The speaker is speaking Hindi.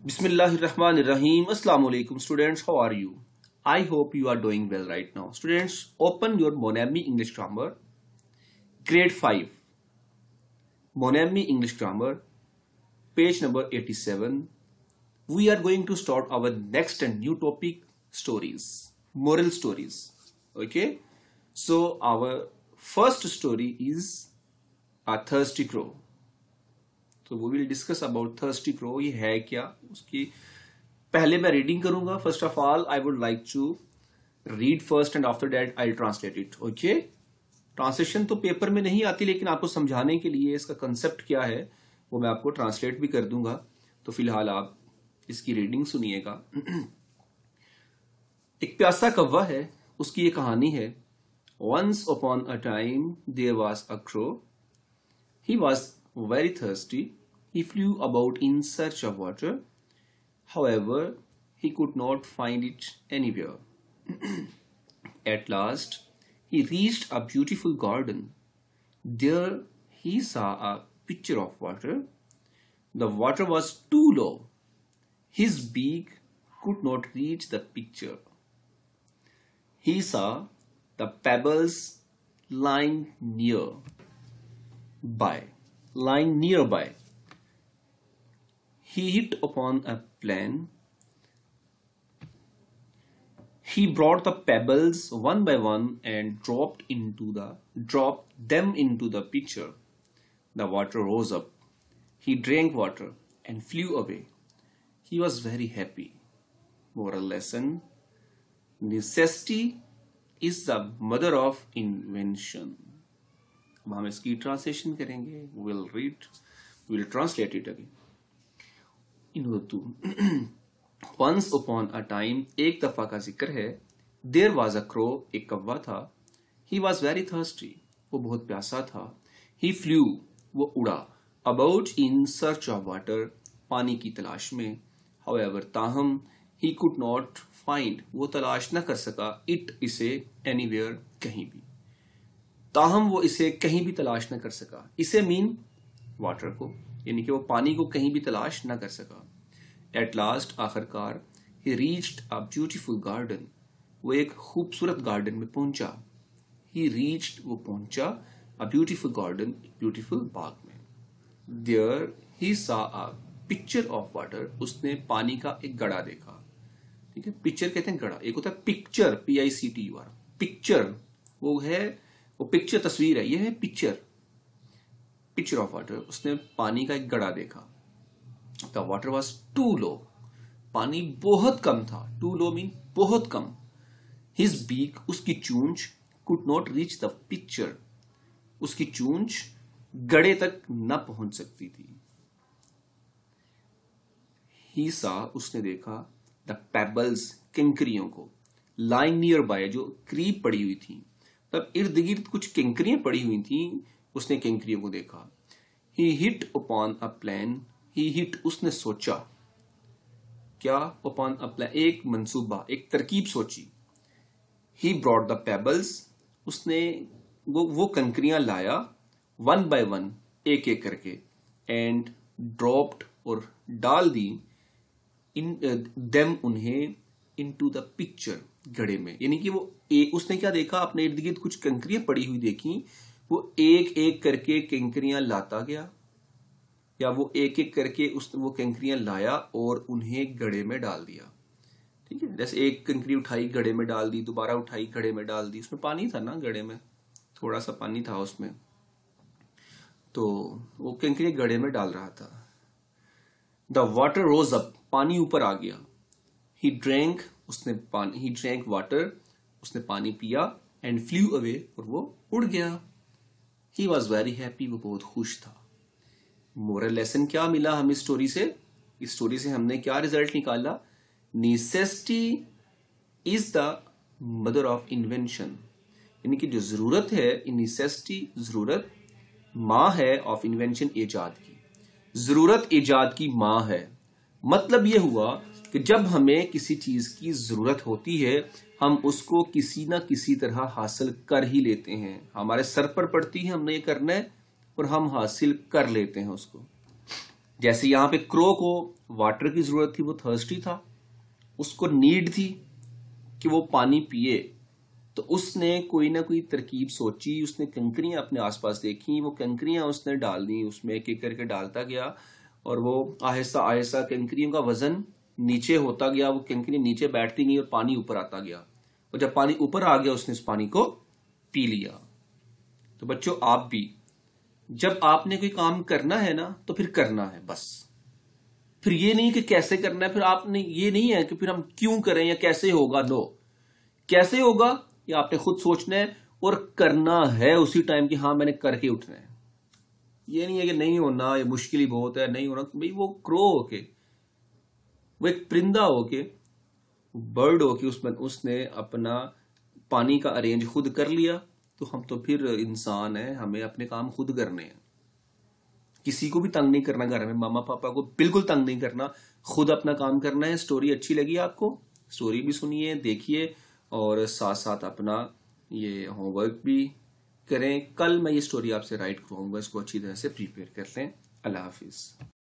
Bismillahirrahmanirrahim. Assalamu alaikum students. How are you? I hope you are doing well right now. Students, open your MonAmi English Grammar, grade 5. MonAmi English Grammar, page number 87. We are going to start our next and new topic, stories, moral stories. Okay? So our first story is A Thirsty Crow. तो वो will discuss about thirsty crow. ये है क्या, उसकी पहले मैं रीडिंग करूंगा. First of all I would like to read first and after that I translate it. Okay, translation तो पेपर में नहीं आती, लेकिन आपको समझाने के लिए इसका कंसेप्ट क्या है वो मैं आपको ट्रांसलेट भी कर दूंगा. तो फिलहाल आप इसकी रीडिंग सुनिएगा. एक प्यासा कौवा है, उसकी ये कहानी है. Once upon a time there was a crow. He was very thirsty. He flew about in search of water. However, he could not find it anywhere. At last, he reached a beautiful garden. There, he saw a pitcher of water. The water was too low. His beak could not reach the pitcher. He saw the pebbles lying nearby. He hit upon a plan. He brought the pebbles one by one and dropped them into the pitcher. The water rose up. He drank water and flew away. He was very happy. Moral lesson: necessity is the mother of invention. अब हम इसकी ट्रांसलेशन करेंगे. Will translate it again in Urdu. Once upon a time, एक दफा का जिक्र है. देयर वाज अ क्रो, एक कौवा था. ही वाज वेरी थर्स्टी, वो बहुत प्यासा था. ही फ्लू, वो उड़ा. About, in search of water, पानी की तलाश में. हाउएवर, ताहम. ही कुड नॉट फाइंड, वो तलाश न कर सका. इट, इसे. एनीवेयर, कहीं भी. ताहम वो इसे कहीं भी तलाश न कर सका. इसे मीन वाटर को, यानी कि वो पानी को कहीं भी तलाश न कर सका. एट लास्ट, आखिरकार. ही रीच्ड अ ब्यूटीफुल गार्डन, वो एक खूबसूरत गार्डन में पहुंचा. ही रीच्ड, वो पहुंचा. अ ब्यूटीफुल गार्डन, ब्यूटीफुल बाग में. There he saw a picture of water, उसने पानी का एक गड़ा देखा. ठीक है, पिक्चर कहते हैं गड़ा. एक होता है पिक्चर, PICTUR. पिक्चर वो है, वो पिक्चर तस्वीर है. ये है पिक्चर ऑफ वाटर. उसने पानी का एक गड़ा देखा. The water was to low, पानी बहुत कम था. टू लो मीन बहुत कम. हिज बीक, उसकी चूंच. Could not reach the picture, उसकी चूंच गड़े तक न पहुंच सकती थी. ही सा, उसने देखा. द पेबल्स, कंकरियों को. लाइंग नियर बाय, जो करीब पड़ी हुई थी. तब इर्द गिर्द कुछ कंकरियां पड़ी हुई थी. उसने कंकरियों को देखा. He hit upon a plan. He hit, उसने सोचा. क्या? अपॉन अ प्लान, एक मंसूबा, एक तरकीब सोची. ही ब्रॉट द पेबल्स, उसने वो कंकरियां लाया. वन बाय वन, एक एक करके. एंड ड्रॉप्ड, और डाल दी. इन देम, उन्हें. इनटू द पिक्चर, घड़े में. यानी कि वो उसने क्या देखा, अपने इर्द गिर्द कुछ कंकरियां पड़ी हुई देखी. वो एक एक करके कंकरियां लाता गया, या वो एक एक करके उसने वो कंकरियां लाया और उन्हें घड़े में डाल दिया. ठीक है, जैसे एक कंकरी उठाई, घड़े में डाल दी. दोबारा उठाई, घड़े में डाल दी. उसमें पानी था ना, घड़े में थोड़ा सा पानी था उसमें, तो वो कंकरियां घड़े में डाल रहा था. द वाटर रोज अप, पानी ऊपर आ गया. He drank, he drank water, उसने पानी पिया. एंड फ्लू अवे, और वो उड़ गया. ही वॉज वेरी हैप्पी, वो बहुत खुश था. मोरल लेसन क्या मिला हमें स्टोरी से? इस स्टोरी से हमने क्या रिजल्ट निकाला? Necessity is the mother of invention. यानी कि जो जरूरत है, नेसेसिटी जरूरत, माँ है ऑफ इन्वेंशन, इजाद की. जरूरत इजाद की माँ है. मतलब यह हुआ कि जब हमें किसी चीज की जरूरत होती है, हम उसको किसी ना किसी तरह हासिल कर ही लेते हैं. हमारे सर पर पड़ती है, हमने ये करना है, और हम हासिल कर लेते हैं उसको. जैसे यहाँ पे क्रो को वाटर की जरूरत थी, वो थर्स्टी था, उसको नीड थी कि वो पानी पिए, तो उसने कोई ना कोई तरकीब सोची, उसने कंकरियां अपने आसपास देखी, वो कंकरियां उसने डाल दी, उसमें एक एक करके डालता गया और वो आहिस्ता आहिस्ता कंकरियों का वजन नीचे होता गया, वो कंकरियां नीचे बैठती गई और पानी ऊपर आता गया, और जब पानी ऊपर आ गया उसने उस पानी को पी लिया। तो बच्चों आप भी जब आपने कोई काम करना है ना तो फिर करना है बस, फिर ये नहीं कि कैसे करना है, फिर आपने ये नहीं है कि फिर हम क्यों करें या कैसे होगा, नो, कैसे होगा ये आपने खुद सोचना है और करना है उसी टाइम कि हाँ मैंने करके उठना है। ये नहीं है कि नहीं होना, ये मुश्किल ही बहुत है, नहीं होना, भाई वो क्रो होके, वो एक परिंदा होके, बर्ड होके उसमें उसने अपना पानी का अरेंज खुद कर लिया, तो हम तो फिर इंसान है, हमें अपने काम खुद करने हैं, किसी को भी तंग नहीं करना, घर में मामा पापा को बिल्कुल तंग नहीं करना, खुद अपना काम करना है। स्टोरी अच्छी लगी आपको, स्टोरी भी सुनिए, देखिए और साथ साथ अपना ये होमवर्क भी करें। कल मैं ये स्टोरी आपसे राइट करवाऊंगा, इसको अच्छी तरह से प्रिपेयर कर लें। अल्लाह हाफिज।